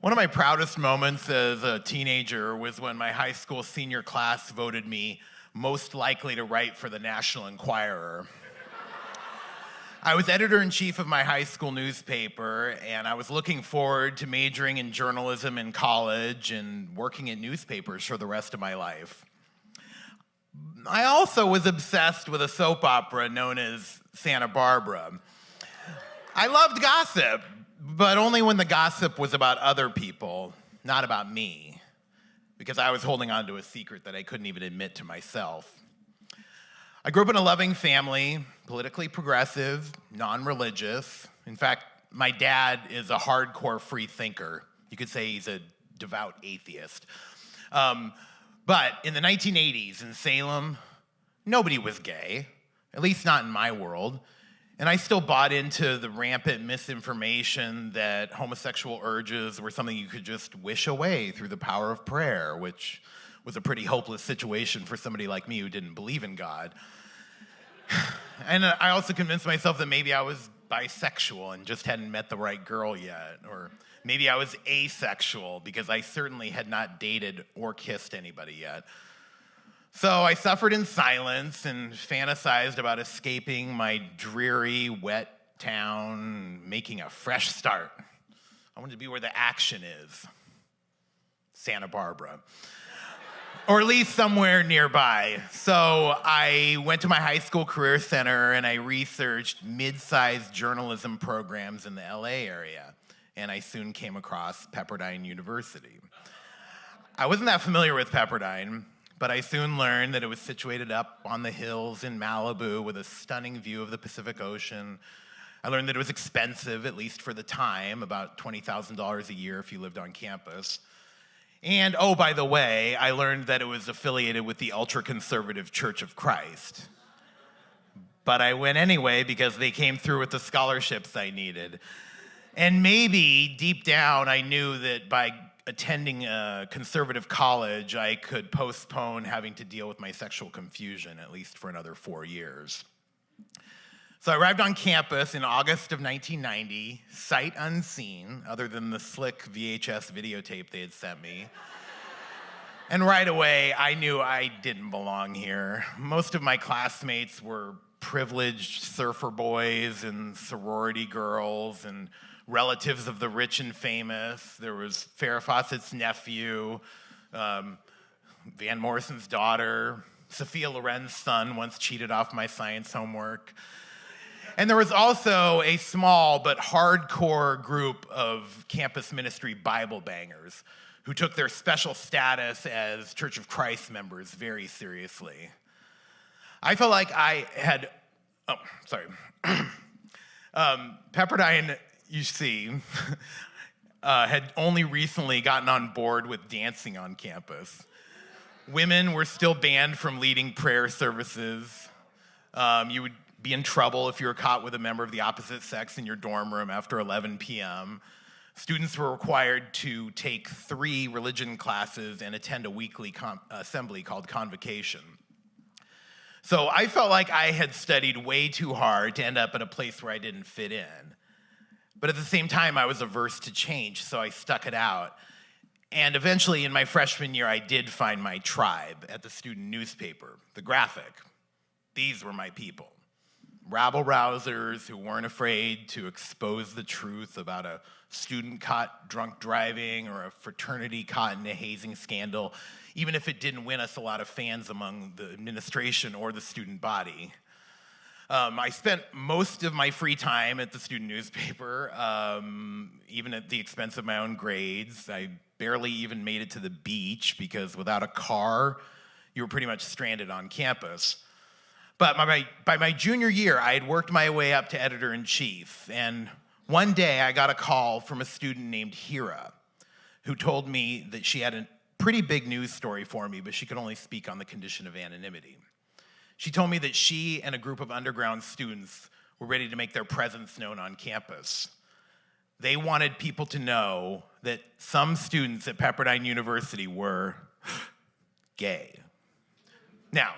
One of my proudest moments as a teenager was when my high school senior class voted me most likely to write for the National Enquirer. I was editor-in-chief of my high school newspaper, and I was looking forward to majoring in journalism in college and working at newspapers for the rest of my life. I also was obsessed with a soap opera known as Santa Barbara. I loved gossip, but only when the gossip was about other people, not about me, because I was holding on to a secret that I couldn't even admit to myself. I grew up in a loving family, politically progressive, non-religious. In fact, my dad is a hardcore free thinker. You could say he's a devout atheist. But in the 1980s in Salem, nobody was gay, at least not in my world. And I still bought into the rampant misinformation that homosexual urges were something you could just wish away through the power of prayer, which was a pretty hopeless situation for somebody like me who didn't believe in God. And I also convinced myself that maybe I was bisexual and just hadn't met the right girl yet. Or maybe I was asexual because I certainly had not dated or kissed anybody yet. So I suffered in silence and fantasized about escaping my dreary, wet town, making a fresh start. I wanted to be where the action is. Santa Barbara. Or at least somewhere nearby. So I went to my high school career center and I researched mid-sized journalism programs in the LA area. And I soon came across Pepperdine University. I wasn't that familiar with Pepperdine, but I soon learned that it was situated up on the hills in Malibu with a stunning view of the Pacific Ocean. I learned that it was expensive, at least for the time, about $20,000 a year if you lived on campus. And, oh, by the way, I learned that it was affiliated with the ultra-conservative Church of Christ. But I went anyway because they came through with the scholarships I needed. And maybe, deep down, I knew that by attending a conservative college, I could postpone having to deal with my sexual confusion, at least for another 4 years. So I arrived on campus in August of 1990, sight unseen, other than the slick VHS videotape they had sent me. And right away, I knew I didn't belong here. Most of my classmates were privileged surfer boys and sorority girls and relatives of the rich and famous. There was Farrah Fawcett's nephew, Van Morrison's daughter, Sophia Loren's son once cheated off my science homework. And there was also a small but hardcore group of campus ministry Bible bangers who took their special status as Church of Christ members very seriously. I felt like I had, Pepperdine, you see, had only recently gotten on board with dancing on campus. Women were still banned from leading prayer services. You would be in trouble if you were caught with a member of the opposite sex in your dorm room after 11 p.m. Students were required to take 3 religion classes and attend a weekly assembly called convocation. So I felt like I had studied way too hard to end up at a place where I didn't fit in. But at the same time, I was averse to change, so I stuck it out. And eventually, in my freshman year, I did find my tribe at the student newspaper, The Graphic. These were my people. Rabble-rousers who weren't afraid to expose the truth about a student caught drunk driving or a fraternity caught in a hazing scandal, even if it didn't win us a lot of fans among the administration or the student body. I spent most of my free time at the student newspaper, even at the expense of my own grades. I barely even made it to the beach because without a car, you were pretty much stranded on campus. But by my junior year, I had worked my way up to editor-in-chief, and one day I got a call from a student named Hira, who told me that she had a pretty big news story for me, but she could only speak on the condition of anonymity. She told me that she and a group of underground students were ready to make their presence known on campus. They wanted people to know that some students at Pepperdine University were gay. Now,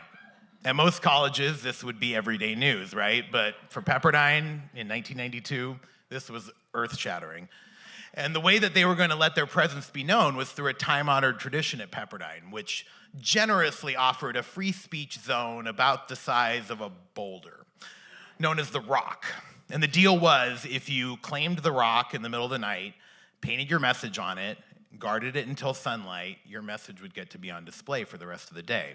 at most colleges, this would be everyday news, right? But for Pepperdine in 1992, this was earth-shattering. And the way that they were going to let their presence be known was through a time-honored tradition at Pepperdine, which generously offered a free speech zone about the size of a boulder, known as the Rock. And the deal was, if you claimed the Rock in the middle of the night, painted your message on it, guarded it until sunlight, your message would get to be on display for the rest of the day.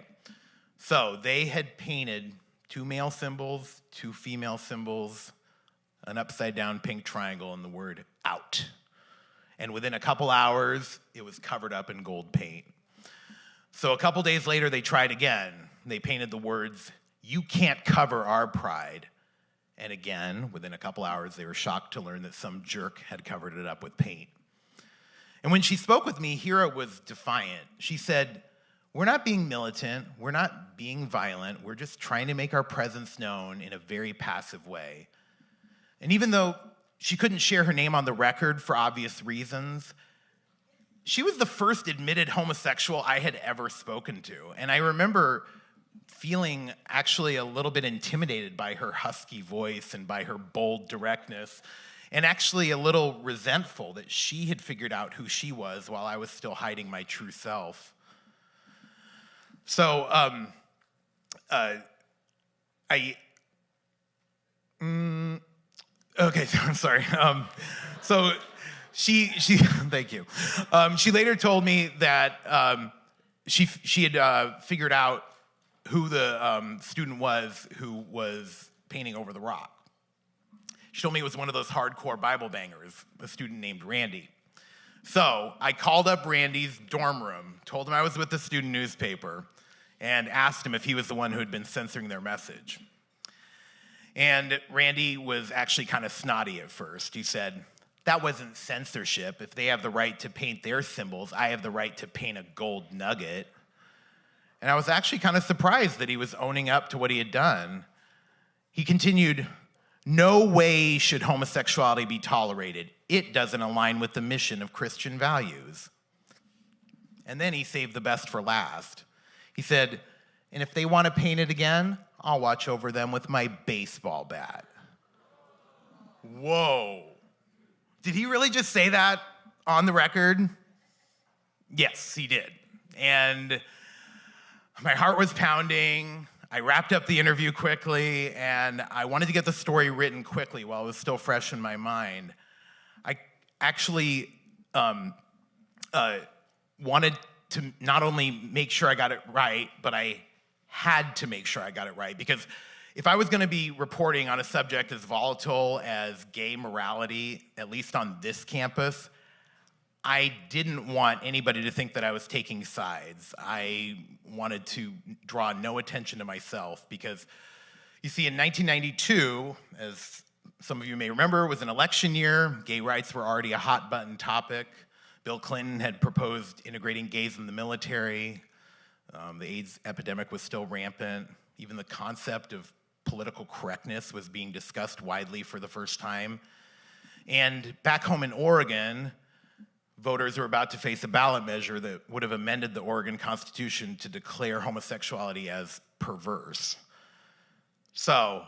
So they had painted 2 male symbols, 2 female symbols, an upside-down pink triangle, and the word out. And within a couple hours, it was covered up in gold paint. So a couple days later, they tried again. They painted the words, "You can't cover our pride." And again, within a couple hours, they were shocked to learn that some jerk had covered it up with paint. And when she spoke with me, Hira was defiant. She said, "We're not being militant, we're not being violent, we're just trying to make our presence known in a very passive way." And even though she couldn't share her name on the record for obvious reasons, she was the first admitted homosexual I had ever spoken to. And I remember feeling actually a little bit intimidated by her husky voice and by her bold directness, and actually a little resentful that she had figured out who she was while I was still hiding my true self. So, okay, I'm sorry. So she thank you. She later told me that she had figured out who the student was who was painting over the rock. She told me it was one of those hardcore Bible bangers, a student named Randy. So I called up Randy's dorm room, told him I was with the student newspaper, and asked him if he was the one who had been censoring their message. And Randy was actually kind of snotty at first. He said, "That wasn't censorship. If they have the right to paint their symbols, I have the right to paint a gold nugget." And I was actually kind of surprised that he was owning up to what he had done. He continued, "No way should homosexuality be tolerated. It doesn't align with the mission of Christian values." And then he saved the best for last. He said, "And if they want to paint it again, I'll watch over them with my baseball bat." Whoa. Did he really just say that on the record? Yes, he did. And my heart was pounding. I wrapped up the interview quickly, and I wanted to get the story written quickly while it was still fresh in my mind. I actually wanted to not only make sure I got it right, but I had to make sure I got it right, because if I was going to be reporting on a subject as volatile as gay morality, at least on this campus, I didn't want anybody to think that I was taking sides. I wanted to draw no attention to myself because, you see, in 1992, as some of you may remember, was an election year. Gay rights were already a hot-button topic. Bill Clinton had proposed integrating gays in the military. The AIDS epidemic was still rampant. Even the concept of political correctness was being discussed widely for the first time. And back home in Oregon, voters were about to face a ballot measure that would have amended the Oregon Constitution to declare homosexuality as perverse. So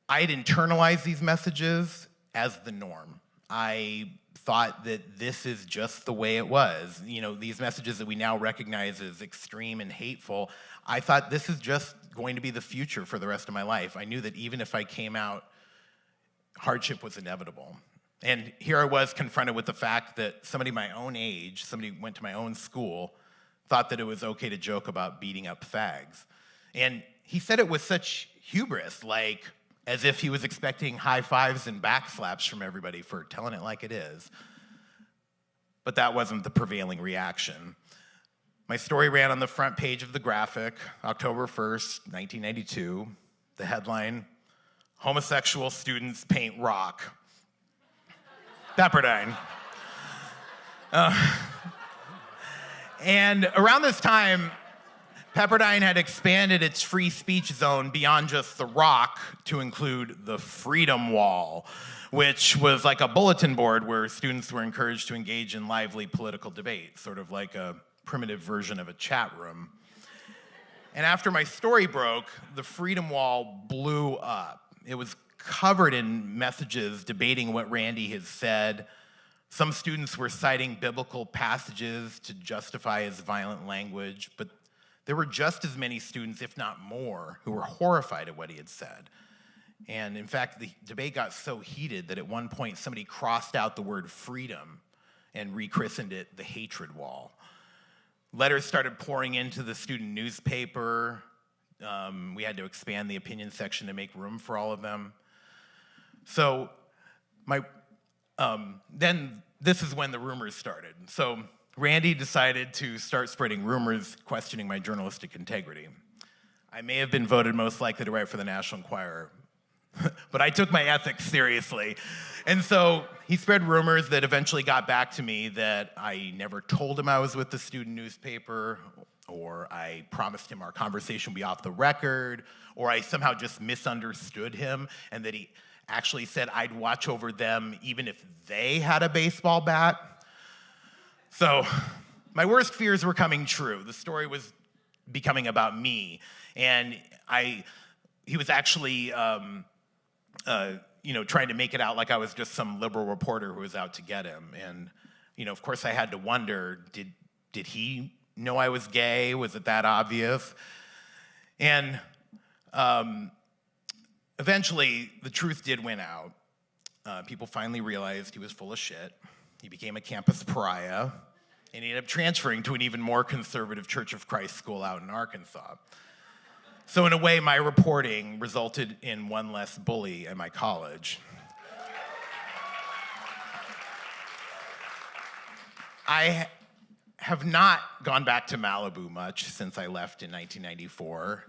I had internalized these messages as the norm. I thought that this is just the way it was. You know, these messages that we now recognize as extreme and hateful, I thought this is just going to be the future for the rest of my life. I knew that even if I came out, hardship was inevitable. And here I was confronted with the fact that somebody my own age, somebody who went to my own school, thought that it was okay to joke about beating up fags. And he said it with such hubris, like as if he was expecting high fives and back slaps from everybody for telling it like it is. But that wasn't the prevailing reaction. My story ran on the front page of the Graphic, October 1st, 1992. The headline, "Homosexual Students Paint Rock." Pepperdine. And around this time, Pepperdine had expanded its free speech zone beyond just the rock to include the Freedom Wall, which was like a bulletin board where students were encouraged to engage in lively political debate, sort of like a primitive version of a chat room. And after my story broke, the Freedom Wall blew up. It was covered in messages debating what Randy had said, Some students were citing biblical passages to justify his violent language, but there were just as many students, if not more, who were horrified at what he had said. And in fact, the debate got so heated that at one point somebody crossed out the word freedom and rechristened it the hatred wall. Letters started pouring into the student newspaper. We had to expand the opinion section to make room for all of them. So then this is when the rumors started. So Randy decided to start spreading rumors questioning my journalistic integrity. I may have been voted most likely to write for the National Enquirer, but I took my ethics seriously. And so he spread rumors that eventually got back to me that I never told him I was with the student newspaper, or I promised him our conversation would be off the record, or I somehow just misunderstood him, and that he actually said I'd watch over them even if they had a baseball bat. So my worst fears were coming true. The story was becoming about me, and he was actually trying to make it out like I was just some liberal reporter who was out to get him. And of course I had to wonder, did he know I was gay? Was it that obvious? And eventually the truth did win out. People finally realized he was full of shit. He became a campus pariah, and he ended up transferring to an even more conservative Church of Christ school out in Arkansas. So in a way, my reporting resulted in one less bully at my college. I have not gone back to Malibu much since I left in 1994.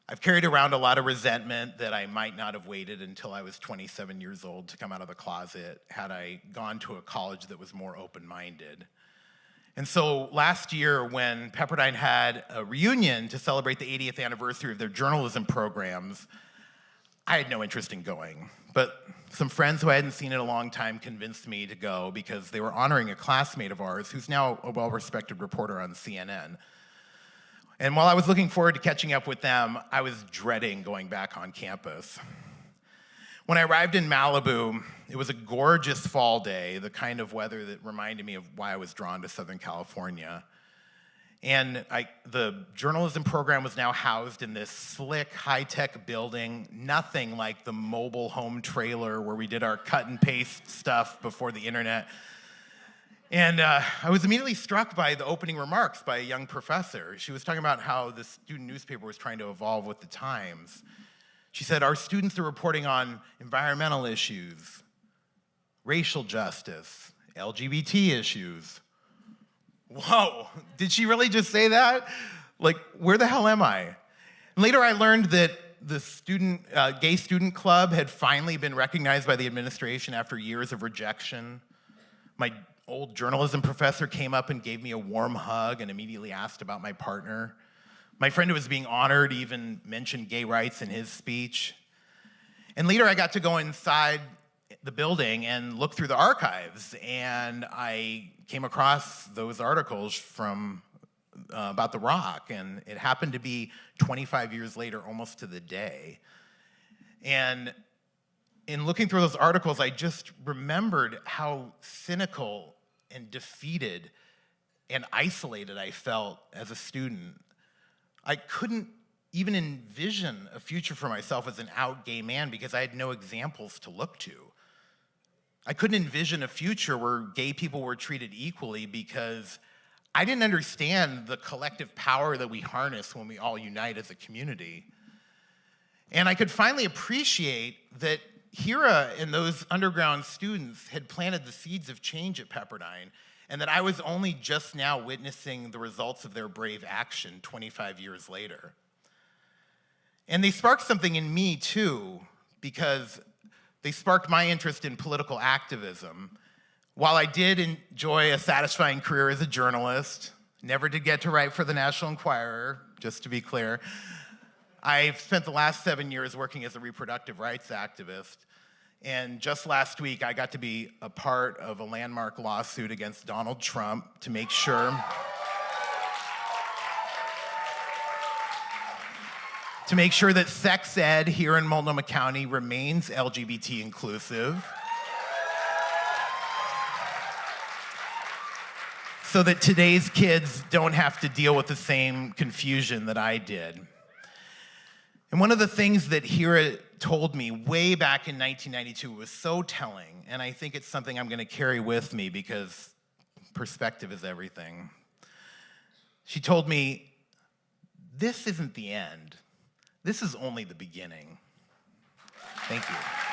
I've carried around a lot of resentment that I might not have waited until I was 27 years old to come out of the closet had I gone to a college that was more open-minded. And so last year, when Pepperdine had a reunion to celebrate the 80th anniversary of their journalism programs, I had no interest in going. But some friends who I hadn't seen in a long time convinced me to go because they were honoring a classmate of ours who's now a well-respected reporter on CNN. And while I was looking forward to catching up with them, I was dreading going back on campus. When I arrived in Malibu, it was a gorgeous fall day, the kind of weather that reminded me of why I was drawn to Southern California. And the journalism program was now housed in this slick, high-tech building, nothing like the mobile home trailer where we did our cut and paste stuff before the internet. And I was immediately struck by the opening remarks by a young professor. She was talking about how the student newspaper was trying to evolve with the times. She said, our students are reporting on environmental issues, racial justice, LGBT issues. Whoa, did she really just say that? Like, where the hell am I? And later I learned that the gay student club had finally been recognized by the administration after years of rejection. My old journalism professor came up and gave me a warm hug and immediately asked about my partner. My friend who was being honored even mentioned gay rights in his speech. And later I got to go inside the building and look through the archives, and I came across those articles from about The Rock, and it happened to be 25 years later, almost to the day. And in looking through those articles, I just remembered how cynical and defeated and isolated I felt as a student. I couldn't even envision a future for myself as an out gay man because I had no examples to look to. I couldn't envision a future where gay people were treated equally because I didn't understand the collective power that we harness when we all unite as a community. And I could finally appreciate that Hira and those underground students had planted the seeds of change at Pepperdine, and that I was only just now witnessing the results of their brave action 25 years later. And they sparked something in me too, because they sparked my interest in political activism. While I did enjoy a satisfying career as a journalist, never did get to write for the National Enquirer, just to be clear, I've spent the last 7 years working as a reproductive rights activist. And just last week, I got to be a part of a landmark lawsuit against Donald Trump to make sure that sex ed here in Multnomah County remains LGBT inclusive. so that today's kids don't have to deal with the same confusion that I did. And one of the things that Hira told me way back in 1992 was so telling, and I think it's something I'm going to carry with me because perspective is everything. She told me, "This isn't the end. This is only the beginning." Thank you.